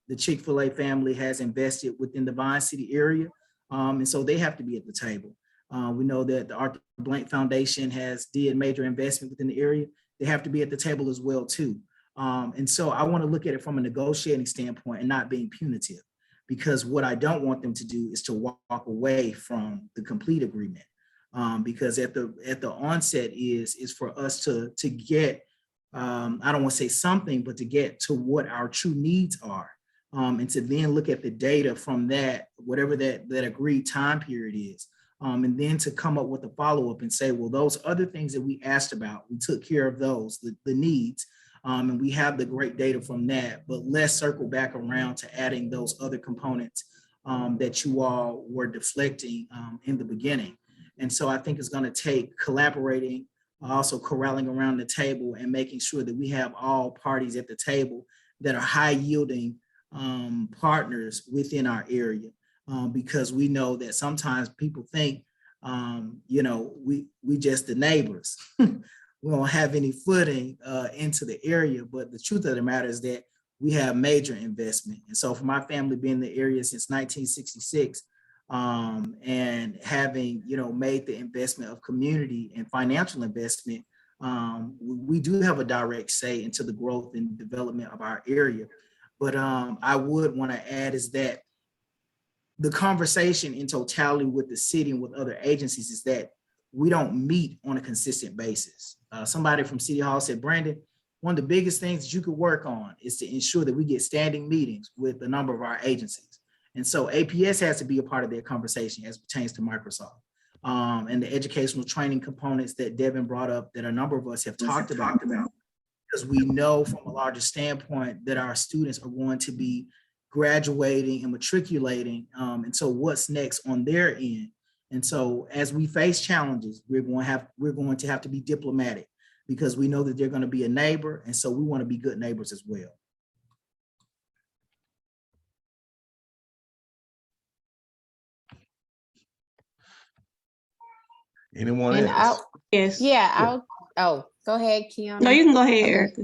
the Chick-fil-A family has invested within the Vine City area. And so they have to be at the table. We know that the Arthur Blank Foundation did major investment within the area. They have to be at the table as well too. And so I want to look at it from a negotiating standpoint and not being punitive, because what I don't want them to do is to walk away from the complete agreement. Because at the onset is for us to get, I don't want to say something, but to get to what our true needs are, and to then look at the data from that, whatever that agreed time period is, and then to come up with a follow-up and say, well, those other things that we asked about, we took care of those, the needs, and we have the great data from that, but let's circle back around to adding those other components that you all were deflecting in the beginning. And so I think it's going to take collaborating, also corralling around the table and making sure that we have all parties at the table that are high yielding partners within our area. Because we know that sometimes people think, we just the neighbors. We don't have any footing into the area, but the truth of the matter is that we have major investment. And so for my family being in the area since 1966, and having, made the investment of community and financial investment, we do have a direct say into the growth and development of our area. But I would want to add is that the conversation in totality with the city and with other agencies is that we don't meet on a consistent basis. Somebody from City Hall said, Brandon, one of the biggest things that you could work on is to ensure that we get standing meetings with a number of our agencies. And so APS has to be a part of that conversation as it pertains to Microsoft. And the educational training components that Devin brought up that a number of us have talked about, because we know from a larger standpoint that our students are going to be graduating and matriculating. And so what's next on their end? And so as we face challenges, we're going to have to be diplomatic, because we know that they're going to be a neighbor. And so we want to be good neighbors as well. Anyone And else? Yes. go ahead, Kiana. No, you can go ahead, Erica.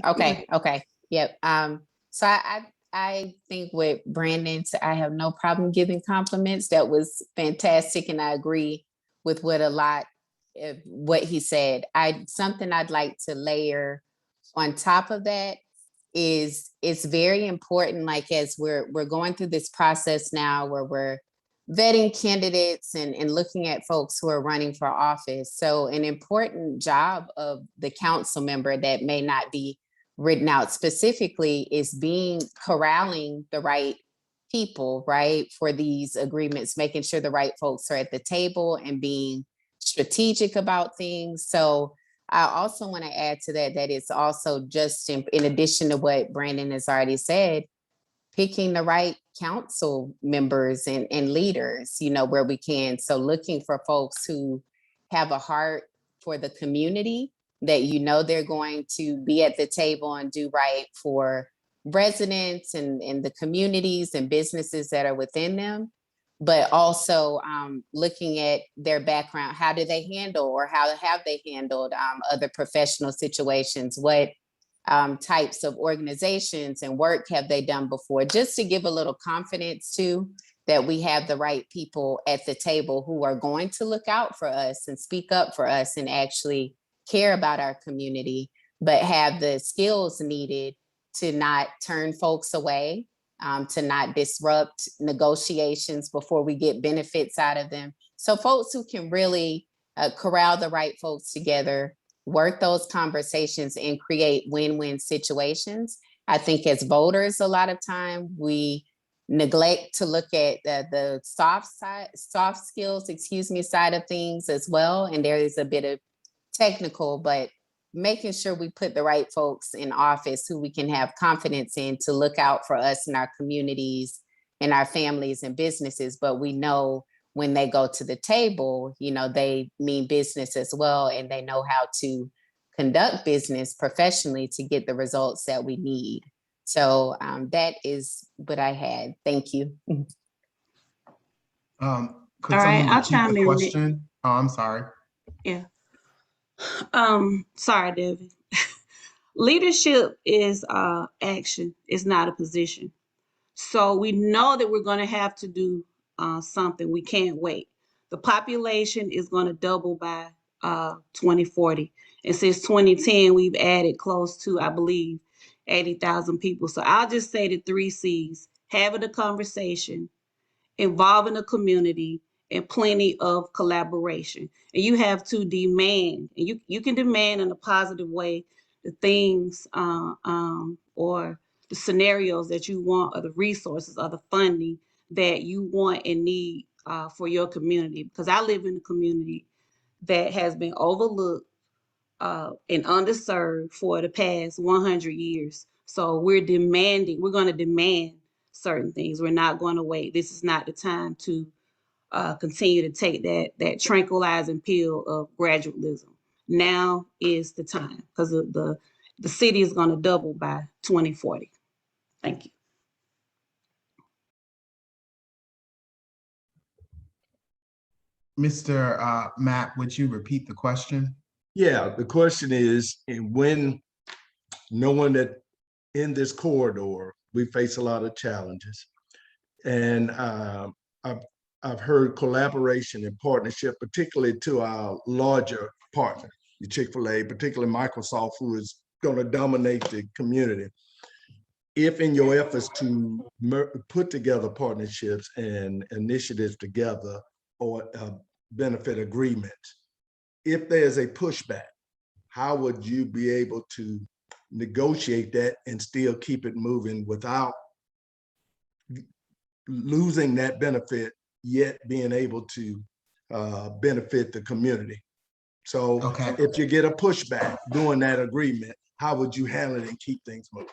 Okay. Yep. So I think with Brandon, I have no problem giving compliments. That was fantastic. And I agree with what he said. Something I'd like to layer on top of that is it's very important, like as we're going through this process now where we're vetting candidates and looking at folks who are running for office. So an important job of the council member that may not be written out specifically is corralling the right people, right, for these agreements, making sure the right folks are at the table and being strategic about things. So I also want to add to that it's also just in addition to what Brandon has already said, picking the right council members and leaders, where we can. So looking for folks who have a heart for the community, that they're going to be at the table and do right for residents and the communities and businesses that are within them, but also looking at their background. How do they handle, or how have they handled other professional situations? What types of organizations and work have they done before, just to give a little confidence too, that we have the right people at the table who are going to look out for us and speak up for us and actually care about our community, but have the skills needed to not turn folks away, to not disrupt negotiations before we get benefits out of them. So folks who can really corral the right folks together, work those conversations and create win-win situations. I think as voters, a lot of time we neglect to look at the soft skills, side of things as well. And there is a bit of technical, but making sure we put the right folks in office who we can have confidence in to look out for us and our communities and our families and businesses. But we know when they go to the table, they mean business as well, and they know how to conduct business professionally to get the results that we need. So that is what I had. Thank you. Could All right, someone I'll repeat chime the in. question? Oh, I'm sorry. Yeah. Sorry, David. Leadership is action. It's not a position. So we know that we're going to have to do something. We can't wait. The population is going to double by 2040. And since 2010, we've added close to, I believe, 80,000 people. So I'll just say the 3 C's: having a conversation, involving the community, and plenty of collaboration. And you have to demand, and you can demand in a positive way the things or the scenarios that you want, or the resources or the funding that you want and need for your community. Because I live in a community that has been overlooked and underserved for the past 100 years. So we're going to demand certain things. We're not going to wait. This is not the time to continue to take that tranquilizing pill of gradualism. Now is the time, because the city is going to double by 2040. Thank you. Mr. Matt, would you repeat the question? Yeah, the question is, and when knowing that in this corridor, we face a lot of challenges. And I've heard collaboration and partnership, particularly to our larger partner, the Chick-fil-A, particularly Microsoft, who is going to dominate the community. If in your efforts to put together partnerships and initiatives together, or benefit agreement, if there's a pushback, how would you be able to negotiate that and still keep it moving without losing that benefit, yet being able to benefit the community? So Okay. if you get a pushback doing that agreement, how would you handle it and keep things moving?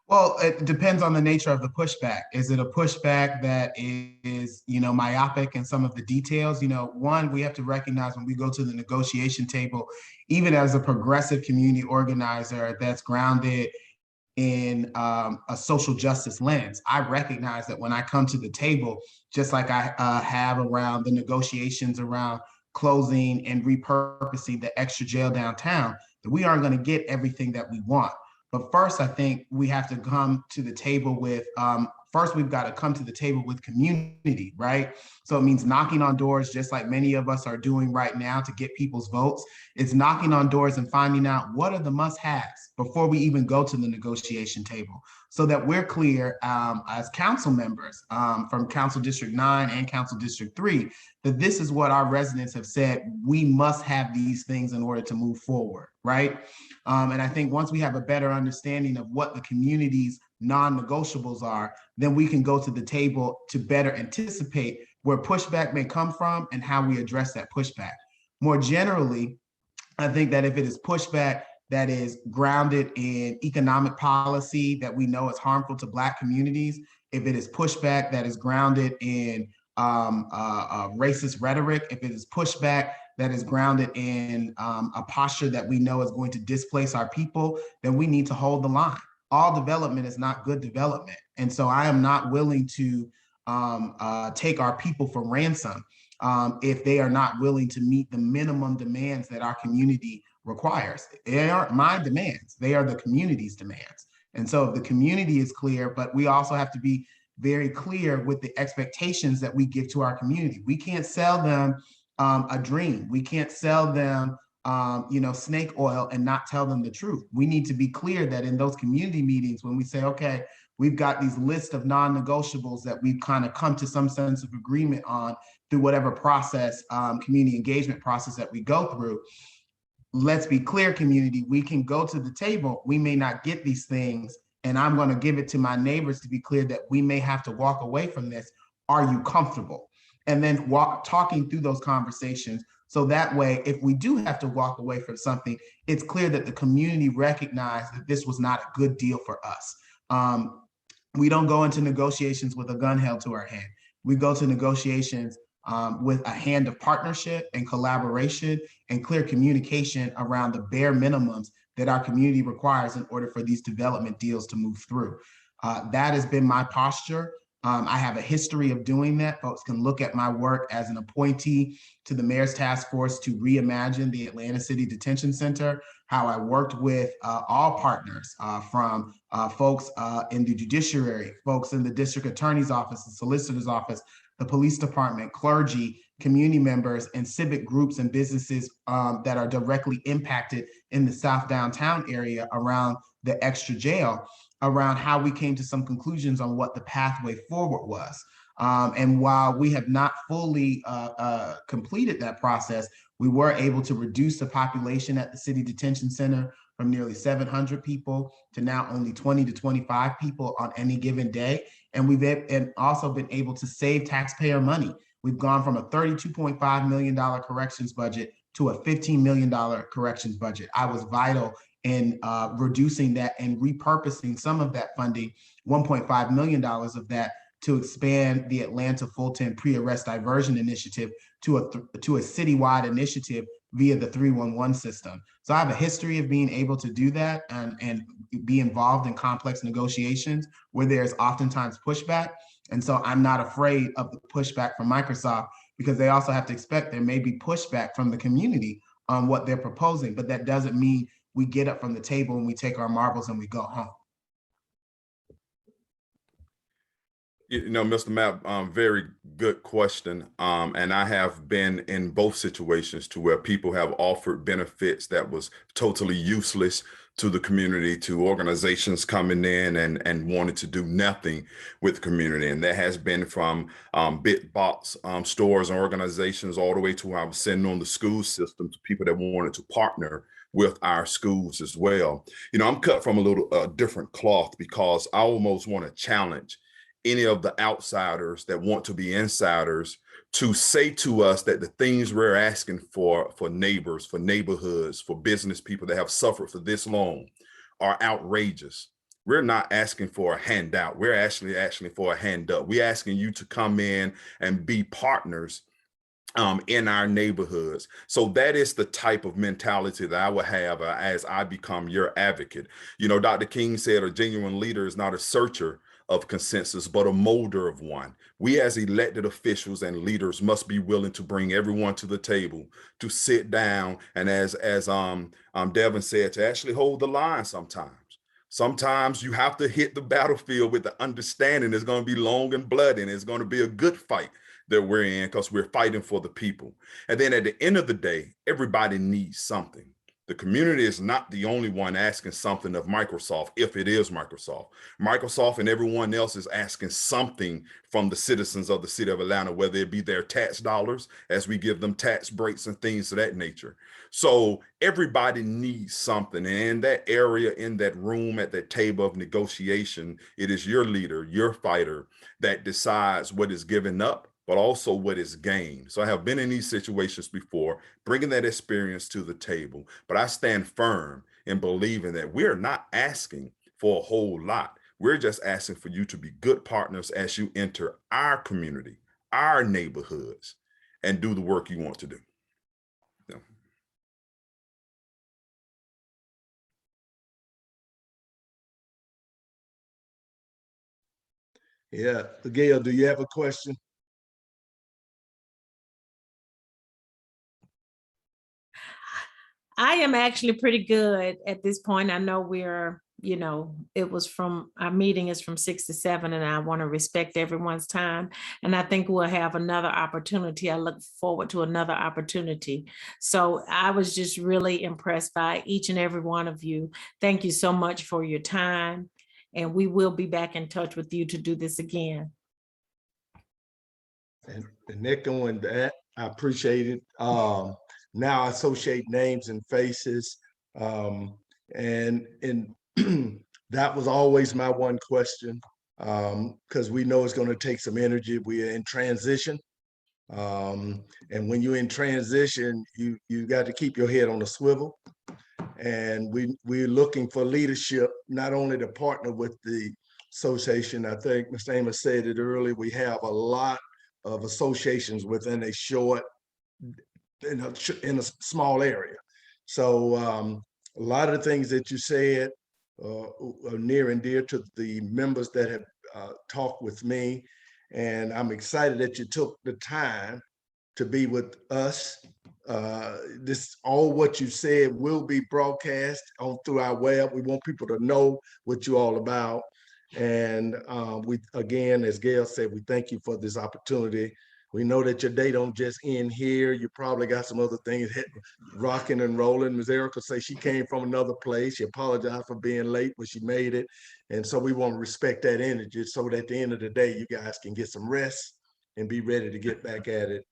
Well, it depends on the nature of the pushback. Is it a pushback that is, myopic in some of the details? One, we have to recognize when we go to the negotiation table, even as a progressive community organizer that's grounded in a social justice lens, I recognize that when I come to the table, just like I have around the negotiations around closing and repurposing the extra jail downtown, that we aren't going to get everything that we want. But first, I think we have to come to the table with, first, we've got to come to the table with community, right? So it means knocking on doors, just like many of us are doing right now to get people's votes. It's knocking on doors and finding out what are the must-haves before we even go to the negotiation table, so that we're clear as council members from Council District 9 and Council District 3, that this is what our residents have said, we must have these things in order to move forward, right? And I think once we have a better understanding of what the community's non-negotiables are, then we can go to the table to better anticipate where pushback may come from and how we address that pushback. More generally, I think that if it is pushback that is grounded in economic policy that we know is harmful to Black communities, if it is pushback that is grounded in racist rhetoric, if it is pushback that is grounded in a posture that we know is going to displace our people, then we need to hold the line. All development is not good development. And so I am not willing to take our people for ransom if they are not willing to meet the minimum demands that our community requires. They aren't my demands, they are the community's demands. And so if the community is clear, but we also have to be very clear with the expectations that we give to our community. We can't sell them a dream. We can't sell them snake oil and not tell them the truth. We need to be clear that in those community meetings, when we say, okay, we've got these lists of non-negotiables that we've kind of come to some sense of agreement on through whatever process, community engagement process that we go through. Let's be clear, community, we can go to the table. We may not get these things, and I'm going to give it to my neighbors to be clear that we may have to walk away from this. Are you comfortable? And then talking through those conversations. So that way, if we do have to walk away from something, it's clear that the community recognized that this was not a good deal for us. We don't go into negotiations with a gun held to our hand. We go to negotiations with a hand of partnership and collaboration and clear communication around the bare minimums that our community requires in order for these development deals to move through. That has been my posture. I have a history of doing that. Folks can look at my work as an appointee to the Mayor's Task Force to reimagine the Atlanta City Detention Center, how I worked with all partners from folks in the judiciary, folks in the district attorney's office, the solicitor's office, the police department, clergy, community members, and civic groups and businesses that are directly impacted in the South Downtown area around the extra jail, around how we came to some conclusions on what the pathway forward was. And while we have not fully completed that process, we were able to reduce the population at the City Detention Center from nearly 700 people to now only 20 to 25 people on any given day. And we've also been able to save taxpayer money. We've gone from a $32.5 million corrections budget to a $15 million corrections budget. I was vital in reducing that and repurposing some of that funding, $1.5 million of that, to expand the Atlanta Fulton Pre-Arrest Diversion Initiative to a citywide initiative via the 311 system. So I have a history of being able to do that and be involved in complex negotiations where there's oftentimes pushback. And so I'm not afraid of the pushback from Microsoft, because they also have to expect there may be pushback from the community on what they're proposing, but that doesn't mean we get up from the table and we take our marbles and we go home. You know, Mr. Mapp, very good question. And I have been in both situations to where people have offered benefits that was totally useless to the community, to organizations coming in and wanted to do nothing with the community. And that has been from big box stores and organizations all the way to where I was sitting on the school system, to people that wanted to partner with our schools as well. You know, I'm cut from a little different cloth, because I almost want to challenge any of the outsiders that want to be insiders to say to us that the things we're asking for neighbors, for neighborhoods, for business people that have suffered for this long are outrageous. We're not asking for a handout. We're actually for a hand up. We're asking you to come in and be partners in our neighborhoods. So that is the type of mentality that I will have as I become your advocate. You know, Dr. King said a genuine leader is not a searcher of consensus, but a molder of one. We as elected officials and leaders must be willing to bring everyone to the table, to sit down, and as Devin said, to actually hold the line sometimes. Sometimes you have to hit the battlefield with the understanding it's going to be long and bloody, and it's going to be a good fight that we're in, because we're fighting for the people. And then at the end of the day, everybody needs something. The community is not the only one asking something of Microsoft, if it is Microsoft. Microsoft and everyone else is asking something from the citizens of the city of Atlanta, whether it be their tax dollars, as we give them tax breaks and things of that nature. So everybody needs something. And in that area, in that room, at that table of negotiation, it is your leader, your fighter, that decides what is given up, but also what is gained. So I have been in these situations before, bringing that experience to the table, but I stand firm in believing that we're not asking for a whole lot. We're just asking for you to be good partners as you enter our community, our neighborhoods, and do the work you want to do. Yeah. Yeah, Gail, do you have a question? I am actually pretty good at this point. I know we're, you know, our meeting is from 6 to 7, and I want to respect everyone's time. And I think we'll have another opportunity. I look forward to another opportunity. So I was just really impressed by each and every one of you. Thank you so much for your time. And we will be back in touch with you to do this again. And echoing that, I appreciate it. Now I associate names and faces. And that was always my one question, because we know it's going to take some energy. We are in transition. And when you're in transition, you got to keep your head on a swivel. And we're looking for leadership, not only to partner with the association. I think Mr. Amos said it earlier, we have a lot of associations within a short, in a small area. So A lot of the things that you said are near and dear to the members that have talked with me. And I'm excited that you took the time to be with us. This all what you said will be broadcast on through our web. We want people to know what you're all about. And we, again, as Gail said, we thank you for this opportunity. We know that your day don't just end here. You probably got some other things rocking and rolling. Ms. Erica say she came from another place. She apologized for being late, but she made it. And so we want to respect that energy so that at the end of the day, you guys can get some rest and be ready to get back at it